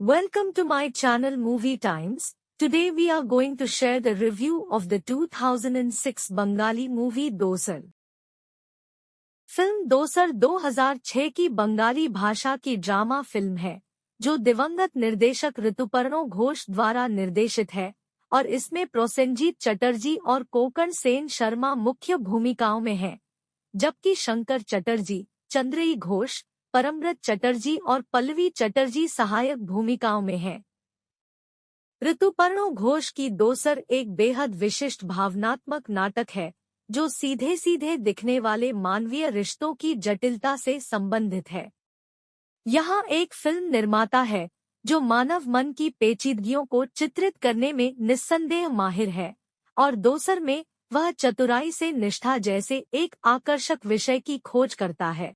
Welcome to my channel Movie Times. Today we are going to share the review of the 2006 Bengali movie दोसर। Film दोसर 2006 की बंगाली भाषा की drama film है जो दिवंगत निर्देशक ऋतुपर्णो घोष द्वारा निर्देशित है और इसमें प्रोसेनजीत चटर्जी और कोकण सेन शर्मा मुख्य भूमिकाओं में हैं, जबकि शंकर चटर्जी, चंद्रई घोष, परमव्रत चटर्जी और पल्लवी चटर्जी सहायक भूमिकाओं में हैं। ऋतुपर्णो घोष की दोसर एक बेहद विशिष्ट भावनात्मक नाटक है जो सीधे सीधे दिखने वाले मानवीय रिश्तों की जटिलता से संबंधित है। यहाँ एक फिल्म निर्माता है जो मानव मन की पेचीदगियों को चित्रित करने में निस्संदेह माहिर है और दोसर में वह चतुराई से निष्ठा जैसे एक आकर्षक विषय की खोज करता है।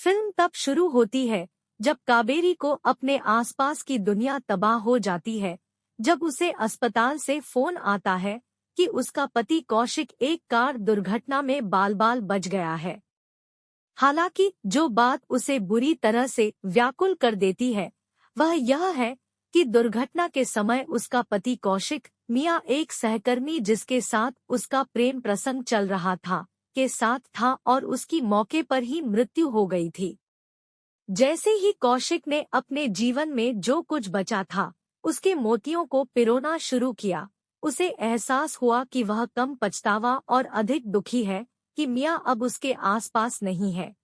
फिल्म तब शुरू होती है जब काबेरी को अपने आसपास की दुनिया तबाह हो जाती है, जब उसे अस्पताल से फोन आता है कि उसका पति कौशिक एक कार दुर्घटना में बाल बाल बच गया है। हालांकि जो बात उसे बुरी तरह से व्याकुल कर देती है वह यह है कि दुर्घटना के समय उसका पति कौशिक मियां एक सहकर्मी जिसके साथ उसका प्रेम प्रसंग चल रहा था के साथ था और उसकी मौके पर ही मृत्यु हो गई थी। जैसे ही कौशिक ने अपने जीवन में जो कुछ बचा था उसके मोतियों को पिरोना शुरू किया, उसे एहसास हुआ कि वह कम पछतावा और अधिक दुखी है कि मियां अब उसके आसपास नहीं है।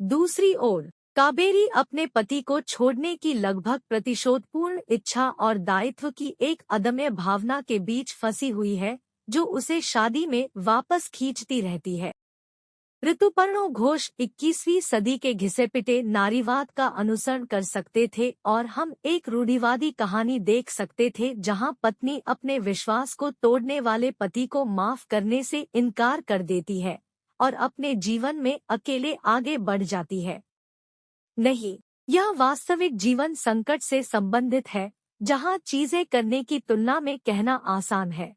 दूसरी ओर काबेरी अपने पति को छोड़ने की लगभग प्रतिशोधपूर्ण इच्छा और दायित्व की एक अदम्य भावना के बीच फंसी हुई है जो उसे शादी में वापस खींचती रहती है। ऋतुपर्णो घोष 21वीं सदी के घिसे-पिटे नारीवाद का अनुसरण कर सकते थे और हम एक रूढ़िवादी कहानी देख सकते थे जहां पत्नी अपने विश्वास को तोड़ने वाले पति को माफ करने से इनकार कर देती है और अपने जीवन में अकेले आगे बढ़ जाती है। नहीं, यह वास्तविक जीवन संकट से संबंधित है जहां चीजें करने की तुलना में कहना आसान है।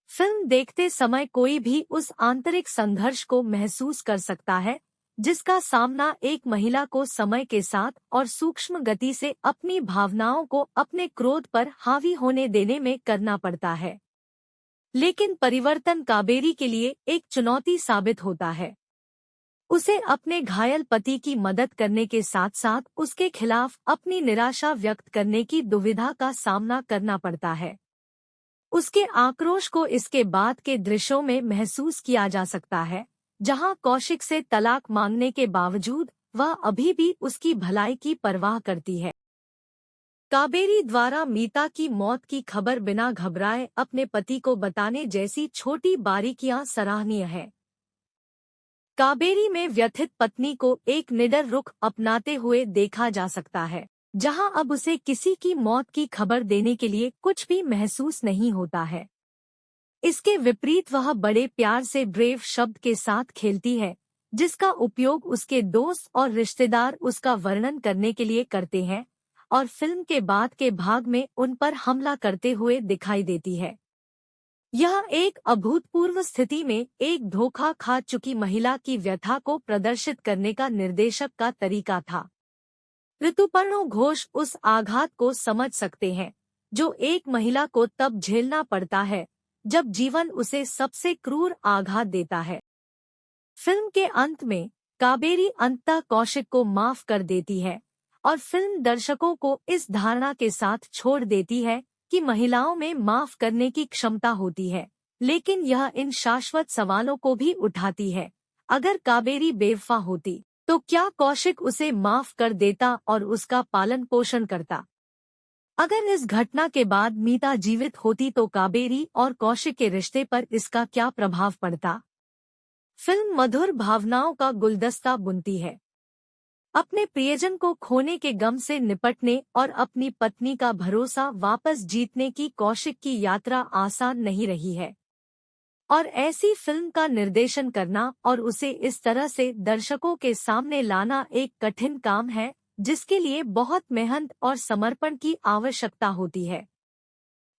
फिल्म देखते समय कोई भी उस आंतरिक संघर्ष को महसूस कर सकता है जिसका सामना एक महिला को समय के साथ और सूक्ष्म गति से अपनी भावनाओं को अपने क्रोध पर हावी होने देने में करना पड़ता है। लेकिन परिवर्तन काबेरी के लिए एक चुनौती साबित होता है। उसे अपने घायल पति की मदद करने के साथ साथ उसके खिलाफ अपनी निराशा व्यक्त करने की दुविधा का सामना करना पड़ता है। उसके आक्रोश को इसके बाद के दृश्यों में महसूस किया जा सकता है जहां कौशिक से तलाक मांगने के बावजूद वह अभी भी उसकी भलाई की परवाह करती है। काबेरी द्वारा मीता की मौत की खबर बिना घबराए अपने पति को बताने जैसी छोटी बारीकियां सराहनीय है। काबेरी में व्यथित पत्नी को एक निडर रुख अपनाते हुए देखा जा सकता है जहां अब उसे किसी की मौत की खबर देने के लिए कुछ भी महसूस नहीं होता है। इसके विपरीत वह बड़े प्यार से ब्रेव शब्द के साथ खेलती है जिसका उपयोग उसके दोस्त और रिश्तेदार उसका वर्णन करने के लिए करते हैं और फिल्म के बाद के भाग में उन पर हमला करते हुए दिखाई देती है। यह एक अभूतपूर्व स्थिति में एक धोखा खा चुकी महिला की व्यथा को प्रदर्शित करने का निर्देशक का तरीका था। ऋतुपर्णो घोष उस आघात को समझ सकते हैं जो एक महिला को तब झेलना पड़ता है जब जीवन उसे सबसे क्रूर आघात देता है। फिल्म के अंत में काबेरी अंततः कौशिक को माफ कर देती है और फिल्म दर्शकों को इस धारणा के साथ छोड़ देती है कि महिलाओं में माफ करने की क्षमता होती है, लेकिन यह इन शाश्वत सवालों को भी उठाती है। अगर काबेरी बेवफा होती तो क्या कौशिक उसे माफ कर देता और उसका पालन पोषण करता? अगर इस घटना के बाद मीता जीवित होती तो काबेरी और कौशिक के रिश्ते पर इसका क्या प्रभाव पड़ता? फिल्म मधुर भावनाओं का गुलदस्ता बुनती है। अपने प्रियजन को खोने के गम से निपटने और अपनी पत्नी का भरोसा वापस जीतने की कौशिक की यात्रा आसान नहीं रही है और ऐसी फिल्म का निर्देशन करना और उसे इस तरह से दर्शकों के सामने लाना एक कठिन काम है जिसके लिए बहुत मेहनत और समर्पण की आवश्यकता होती है।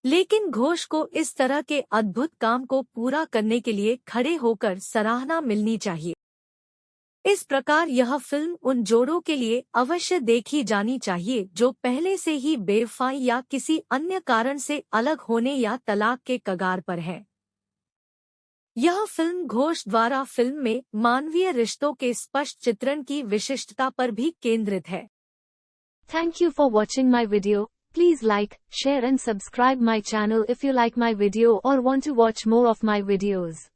लेकिन घोष को इस तरह के अद्भुत काम को पूरा करने के लिए खड़े होकर सराहना मिलनी चाहिए। इस प्रकार यह फिल्म उन जोड़ों के लिए अवश्य देखी जानी चाहिए जो पहले से ही बेवफाई या किसी अन्य कारण से अलग होने या तलाक के कगार पर है। यह फिल्म घोष द्वारा फिल्म में मानवीय रिश्तों के स्पष्ट चित्रण की विशिष्टता पर भी केंद्रित है। Thank you for watching my video. Please like, share and subscribe my channel if you like my video or want to watch more of my videos.